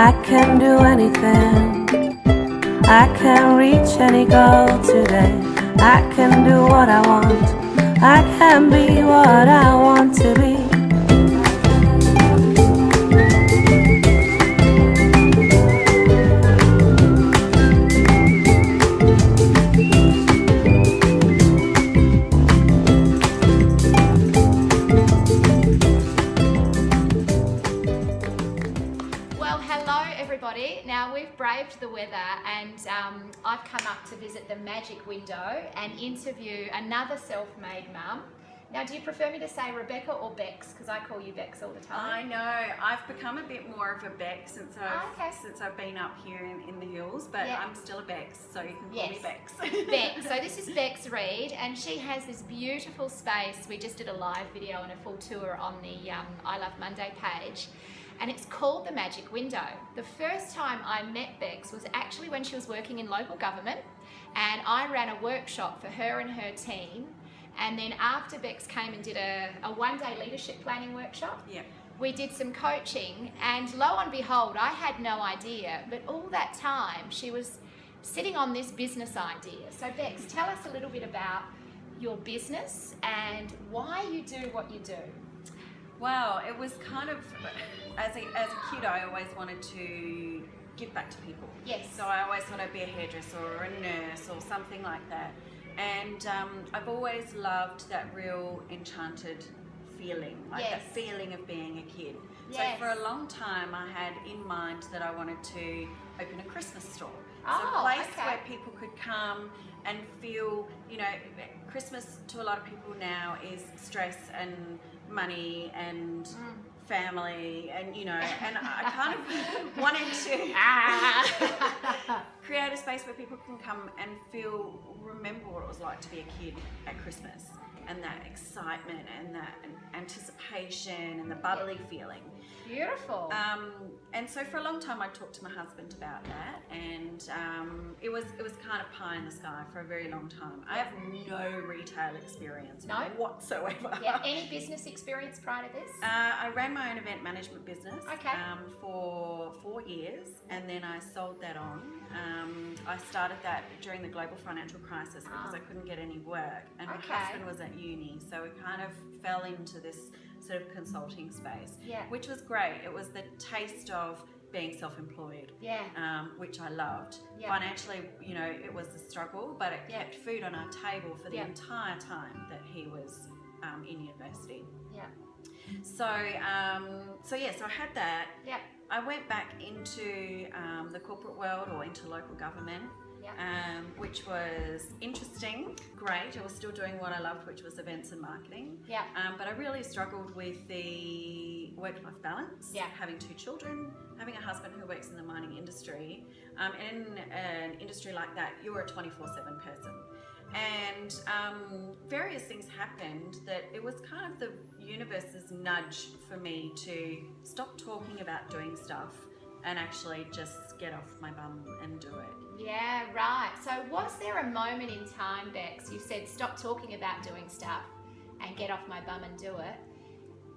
I can do anything. I can reach any goal today. I can do what I want. I can be what I want to be. Now we've braved the weather and I've come up to visit the Magic Window and interview another self-made mum. Now, do you prefer me to say Rebecca or Bex? Because I call you Bex all the time. I know. I've become a bit more of a Bex since I've been up here in the hills, but I'm still a Bex, so you can call me Bex. Bex. So this is Bex Reid, and she has this beautiful space. We just did a live video and a full tour on the I Love Monday page. And it's called the Magic Window. The first time I met Bex was actually when she was working in local government, and I ran a workshop for her and her team. And then after Bex came and did a one-day leadership planning workshop, we did some coaching, and lo and behold, I had no idea, but all that time she was sitting on this business idea. So Bex, tell us a little bit about your business and why you do what you do. Well, it was kind of, as a kid, I always wanted to give back to people. Yes. So I always wanted to be a hairdresser or a nurse or something like that. And I've always loved that real enchanted feeling, like that feeling of being a kid. Yes. So for a long time, I had in mind that I wanted to open a Christmas store. Oh, so a place where people could come and feel, you know, Christmas to a lot of people now is stress and money and family, and you know, and I kind of wanted to create a space where people can come and remember what it was like to be a kid at Christmas, and that excitement and that anticipation and the bubbly feeling. Beautiful. And so for a long time I talked to my husband about that, and it was kind of pie in the sky for a very long time. I have no retail experience whatsoever. Yeah. Any business experience prior to this? I ran my own event management business for 4 years, and then I sold that on. I started that during the global financial crisis because I couldn't get any work, and my husband was at uni, so we kind of fell into this sort of consulting space, which was great. It was the taste of being self-employed, which I loved. Financially, you know, it was a struggle, but it kept food on our table for the entire time that he was in university. So I had that. I went back into the corporate world, or into local government, which was interesting, great. I was still doing what I loved, which was events and marketing. But I really struggled with the work-life balance, having 2 children, having a husband who works in the mining industry. In an industry like that, you're a 24/7 person. And various things happened that it was kind of the universe's nudge for me to stop talking about doing stuff and actually just get off my bum and do it. Yeah, right. So was there a moment in time, Bex, you said stop talking about doing stuff and get off my bum and do it?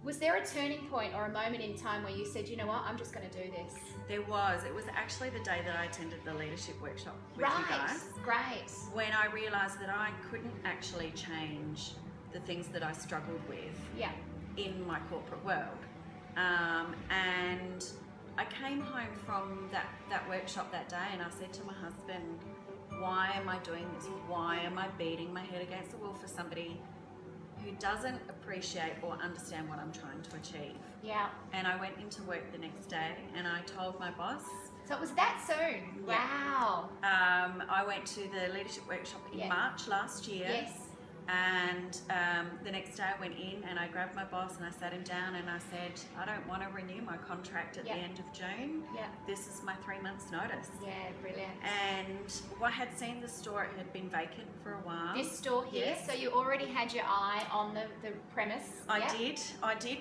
Was there a turning point or a moment in time where you said, you know what, I'm just going to do this? There was. It was actually the day that I attended the leadership workshop with you guys. Great. When I realised that I couldn't actually change the things that I struggled with in my corporate world. And I came home from that workshop that day, and I said to my husband, why am I doing this? Why am I beating my head against the wall for somebody who doesn't appreciate or understand what I'm trying to achieve? And I went into work the next day and I told my boss. So it was that soon? Wow. I went to the leadership workshop in March last year. And the next day I went in and I grabbed my boss and I sat him down and I said, I don't want to renew my contract at the end of June. This is my 3 months notice. Brilliant. And I had seen the store, it had been vacant for a while. This store here, so you already had your eye on the premise? I did.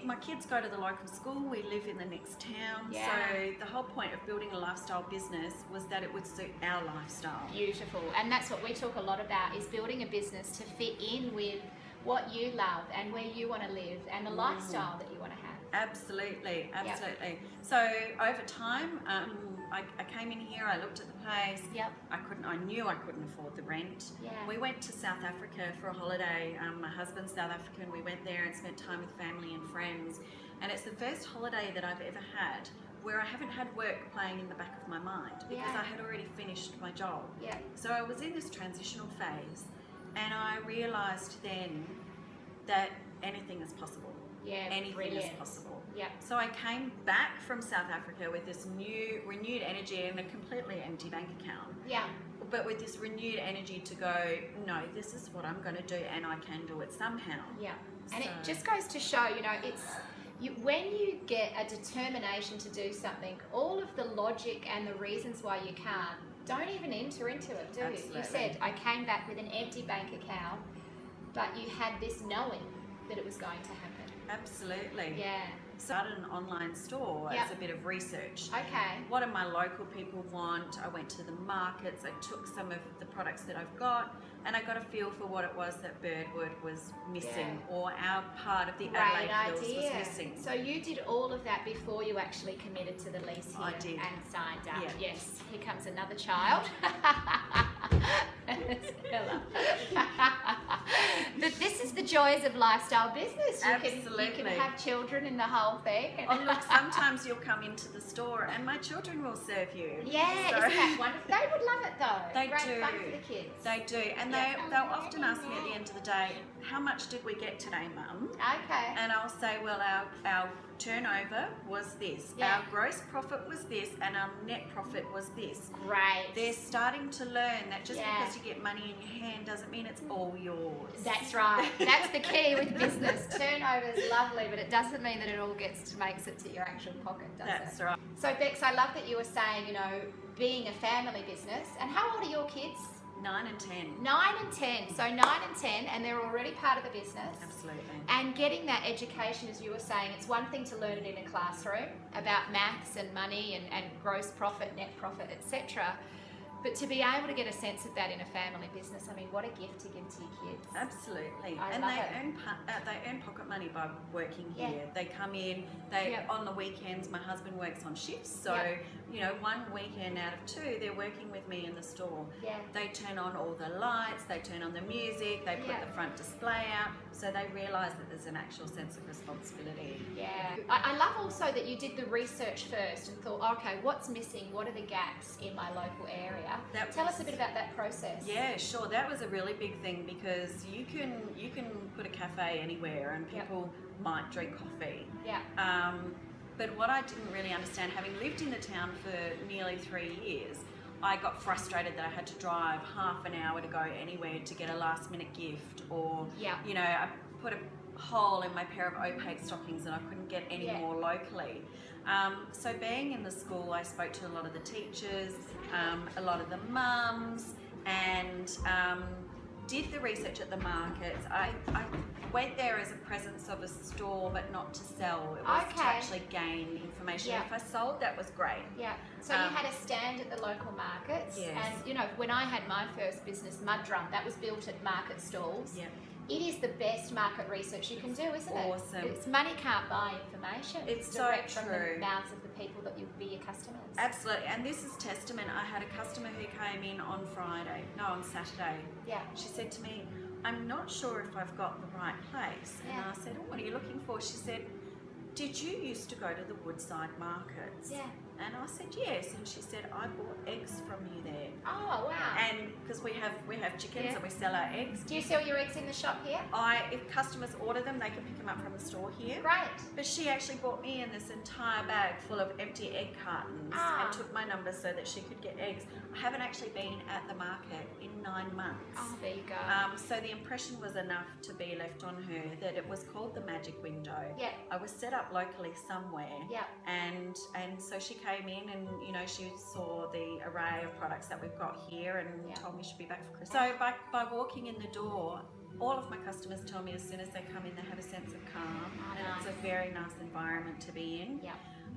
My kids go to the local school, we live in the next town. So the whole point of building a lifestyle business was that it would suit our lifestyle. Beautiful. And that's what we talk a lot about, is building a business to fit in with what you love and where you want to live and the lifestyle that you want to have. Absolutely, absolutely. Yep. So over time, I came in here, I looked at the place. Yep. I knew I couldn't afford the rent. Yeah. We went to South Africa for a holiday. My husband's South African. We went there and spent time with family and friends. And it's the first holiday that I've ever had where I haven't had work playing in the back of my mind because I had already finished my job. Yeah. So I was in this transitional phase, and I realised then that anything is possible. Yeah, anything is possible. Yeah. So I came back from South Africa with this new, renewed energy and a completely empty bank account. Yeah. But with this renewed energy to go, no, this is what I'm going to do, and I can do it somehow. Yeah. And it just goes to show, you know, it's when you get a determination to do something, all of the logic and the reasons why you can't don't even enter into it, do you? You said, I came back with an empty bank account, but you had this knowing that it was going to happen. Absolutely. Yeah. Started an online store as a bit of research. Okay. What do my local people want? I went to the markets, I took some of the products that I've got, and I got a feel for what it was that Birdwood was missing, or our part of the Adelaide Hills was missing. So you did all of that before you actually committed to the lease here I did. and signed up. Yeah. Yes, here comes another child. But this is the joys of lifestyle business. You can have children in the whole thing. Oh look, sometimes you'll come into the store and my children will serve you. Yeah, so, isn't that wonderful? They would love it though. They Great do. fun for the kids. They do, and they'll often ask me at the end of the day, how much did we get today, Mum? Okay. And I'll say, well, our turnover was this, our gross profit was this, and our net profit was this. Great. They're starting to learn that just because you get money in your hand doesn't mean it's all yours. That's right. That's the key with business. Turnover is lovely, but it doesn't mean that it all makes it to your actual pocket, does it? That's right. So Bex, I love that you were saying, you know, being a family business. And how old are your kids? 9 and 10. 9 and 10. So 9 and 10, and they're already part of the business. Absolutely. And getting that education, as you were saying, it's one thing to learn it in a classroom about maths and money and gross profit, net profit, etc. But to be able to get a sense of that in a family business, I mean, what a gift to give to your kids. Absolutely. I love it. They earn pocket money by working here. They come in, on the weekends, my husband works on shifts, so you know, one weekend out of 2 they're working with me in the store. They turn on all the lights, they turn on the music, they put the front display out, so they realise that there's an actual sense of responsibility. I love also that you did the research first and thought, okay, what's missing, what are the gaps in my local area? Tell us a bit about that process. Yeah, sure. That was a really big thing because you can put a cafe anywhere and people might drink coffee. But what I didn't really understand, having lived in the town for nearly 3 years, I got frustrated that I had to drive half an hour to go anywhere to get a last minute gift, or you know, I put a hole in my pair of opaque stockings and I couldn't get any more locally. So being in the school, I spoke to a lot of the teachers, a lot of the mums, and did the research at the markets. I went there as a presence of a store, but not to sell. It was to actually gain information. If I sold, that was great. So you had a stand at the local markets, and you know, when I had my first business, Mud Drum, that was built at market stalls. It is the best market research you can do, isn't it? Awesome. It's money can't buy information. It's direct so from true. the mouths of the people that you'll be your customers. Absolutely, and this is testament. I had a customer who came in on Saturday. She said to me, I'm not sure if I've got the right place. And I said, what are you looking for? She said, did you used to go to the Woodside markets? And I said, yes. And she said, I bought eggs from you there. Oh, wow. And because we have chickens and we sell our eggs. Do you sell your eggs in the shop here? If customers order them, they can pick them up from the store here. Great. But she actually bought me in this entire bag full of empty egg cartons and took my number so that she could get eggs. I haven't actually been at the market in 9 months. Oh, there you go. So the impression was enough to be left on her that it was called the Magic Window. I was set up locally somewhere. And so she came in and, you know, she saw the array of products that we've got here and told me she'd be back for Christmas. So by walking in the door, all of my customers tell me as soon as they come in, they have a sense of calm, and it's a very nice environment to be in.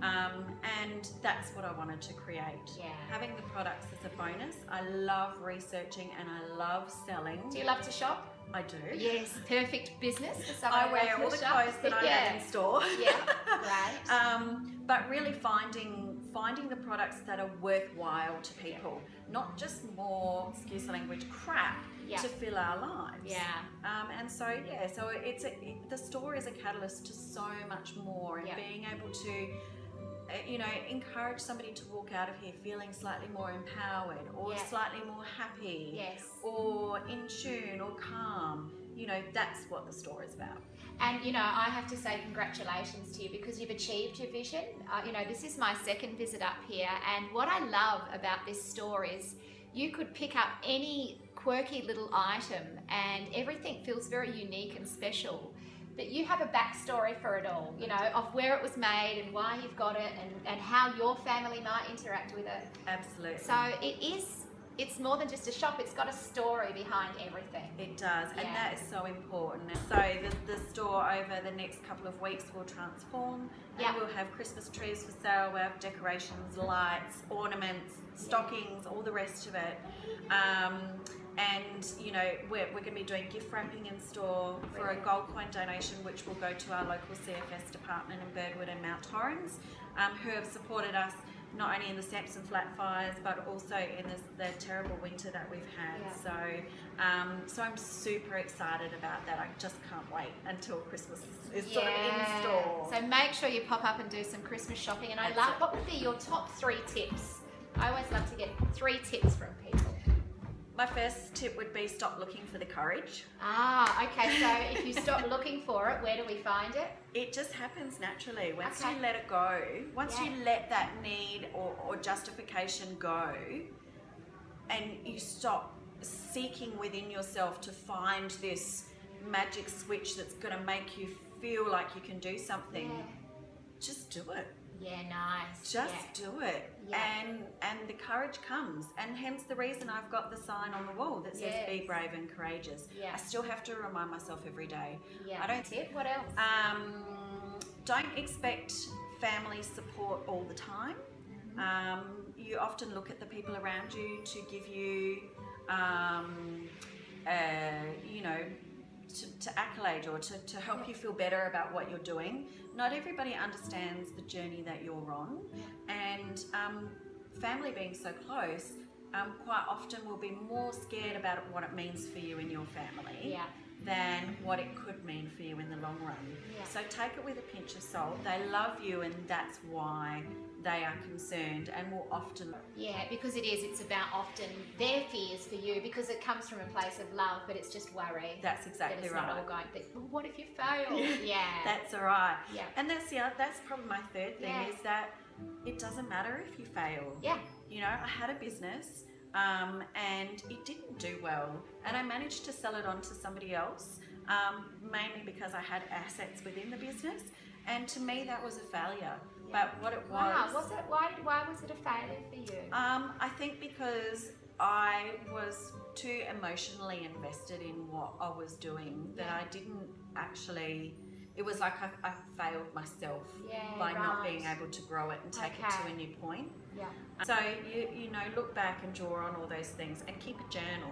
And that's what I wanted to create. Having the products as a bonus. I love researching and I love selling. Do you love to shop? I do. Yes, perfect business for someone I who wear wants all to the shop. clothes that I have in store. Yeah, right. But really finding the products that are worthwhile to people, not just more, excuse the language, crap to fill our lives. Yeah. And so the store is a catalyst to so much more, and being able to encourage somebody to walk out of here feeling slightly more empowered, or slightly more happy, or in tune, or calm. That's what the store is about. And I have to say congratulations to you, because you've achieved your vision. This is my second visit up here, and what I love about this store is you could pick up any quirky little item and everything feels very unique and special. But you have a backstory for it all, of where it was made and why you've got it, and how your family might interact with it. Absolutely. So it's more than just a shop, it's got a story behind everything. It does, and that is so important. So the store over the next couple of weeks will transform, and we'll have Christmas trees for sale, we'll have decorations, lights, ornaments, stockings, all the rest of it. And we're going to be doing gift wrapping in store for a gold coin donation, which will go to our local CFS department in Birdwood and Mount Torrens, who have supported us not only in the Samson flat fires, but also in the terrible winter that we've had. So I'm super excited about that. I just can't wait until Christmas is sort of in store. So make sure you pop up and do some Christmas shopping. And what would be your top 3 tips? I always love to get 3 tips from people. My first tip would be stop looking for the courage. Okay, so if you stop looking for it, where do we find it? It just happens naturally. Once you let it go, once you let that need or justification go, and you stop seeking within yourself to find this magic switch that's going to make you feel like you can do something, just do it. Yeah, nice. Just do it. And the courage comes. And hence the reason I've got the sign on the wall that says be brave and courageous. I still have to remind myself every day. I don't tip. What else? Don't expect family support all the time. You often look at the people around you to give you to accolade or to help you feel better about what you're doing. Not everybody understands the journey that you're on, and family being so close, quite often will be more scared about what it means for you in your family than what it could mean for you in the long run. So take it with a pinch of salt. They love you, and that's why they are concerned, and will often... because it's about often their fears for you, because it comes from a place of love, but it's just worry. That's exactly it's right. Not all going, well, what if you fail? That's all right. And that's probably my third thing, is that it doesn't matter if you fail. I had a business and it didn't do well, and I managed to sell it on to somebody else, mainly because I had assets within the business, and to me that was a failure. But what it was... Why was it a failure for you? I think because I was too emotionally invested in what I was doing, that I didn't actually... It was like I failed myself by not being able to grow it and take it to a new point. So look back and draw on all those things and keep a journal.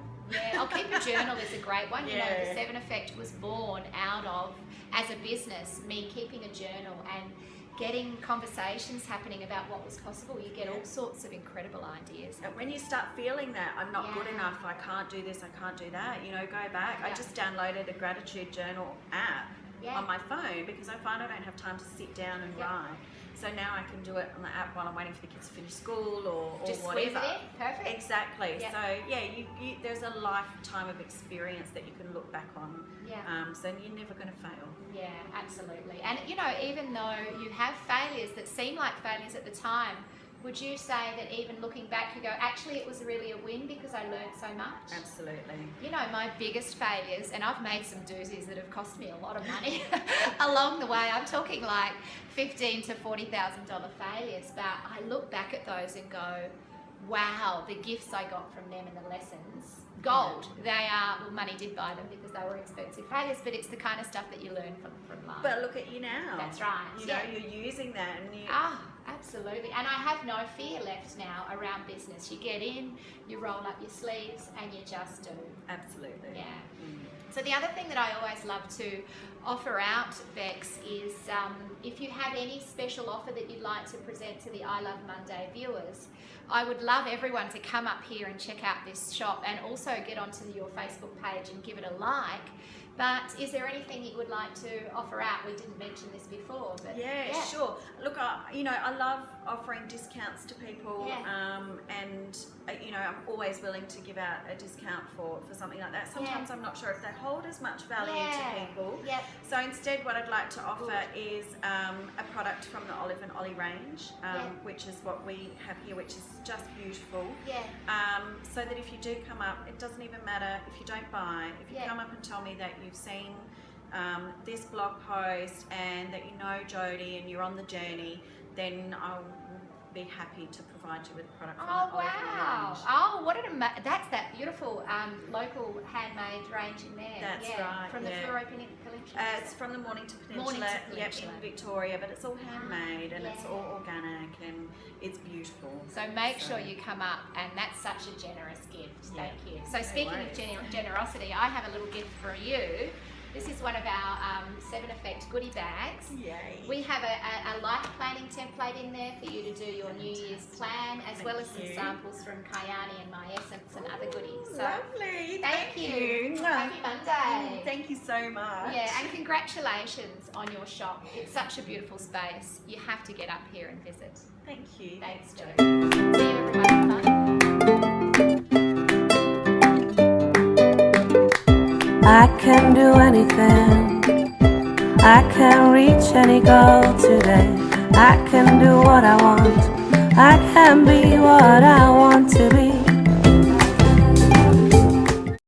I'll keep a journal is a great one. The 7 Effect was born out of, as a business, me keeping a journal and getting conversations happening about what was possible. You get all sorts of incredible ideas. And when you start feeling that I'm not good enough, I can't do this, I can't do that, go back. I just downloaded a gratitude journal app on my phone, because I find I don't have time to sit down and write. So now I can do it on the app while I'm waiting for the kids to finish school or just whatever. Squeeze it in. Perfect. Exactly. So you there's a lifetime of experience that you can look back on. So you're never going to fail. Yeah, absolutely. And even though you have failures that seem like failures at the time, would you say that even looking back, you go, actually it was really a win because I learned so much? Absolutely. My biggest failures, and I've made some doozies that have cost me a lot of money along the way. I'm talking like $15,000 to $40,000 failures, but I look back at those and go, wow, the gifts I got from them and the lessons, gold. They are, well, money did buy them because they were expensive failures, but it's the kind of stuff that you learn from life. But look at you now. That's right. You're using that, and you... Absolutely. And I have no fear left now around business. You get in, you roll up your sleeves, and you just do. Absolutely. Yeah. So the other thing that I always love to offer out, Bex, is if you have any special offer that you'd like to present to the I Love Monday viewers, I would love everyone to come up here and check out this shop and also get onto your Facebook page and give it a like. But is there anything you would like to offer out? We didn't mention this before, but yeah. Sure. Look, I love offering discounts to people, and I'm always willing to give out a discount for something like that. Sometimes I'm not sure if they hold as much value to people. Yep. So instead, what I'd like to offer is a product from the Olive and Ollie range, which is what we have here, which is just beautiful. Yeah. So that if you do come up, it doesn't even matter if you don't buy. If you come up and tell me that you've seen this blog post and that you know Jody and you're on the journey, then I'll be happy to provide you with a product from the Olive and Ollie range. Oh, what that's that beautiful local handmade range in there. That's right. From the Fluoro Peninsula. It's from the Mornington Peninsula, in Victoria, but it's all handmade and it's all organic and it's beautiful. So make sure you come up, and that's such a generous gift. Thank you. So speaking of generosity, I have a little gift for you. This is one of our 7 Effect goodie bags. Yay. We have a life planning template in there for you to do your New Year's plan, as well as some samples from Kayani and My Essence and other goodies. So, lovely. Thank you. Happy Monday. Thank you so much. Yeah, and congratulations on your shop. It's such a beautiful space. You have to get up here and visit. Thank you. Thanks, Jo. See you, everybody. I can do anything, I can reach any goal today. I can do what I want, I can be what I want to be.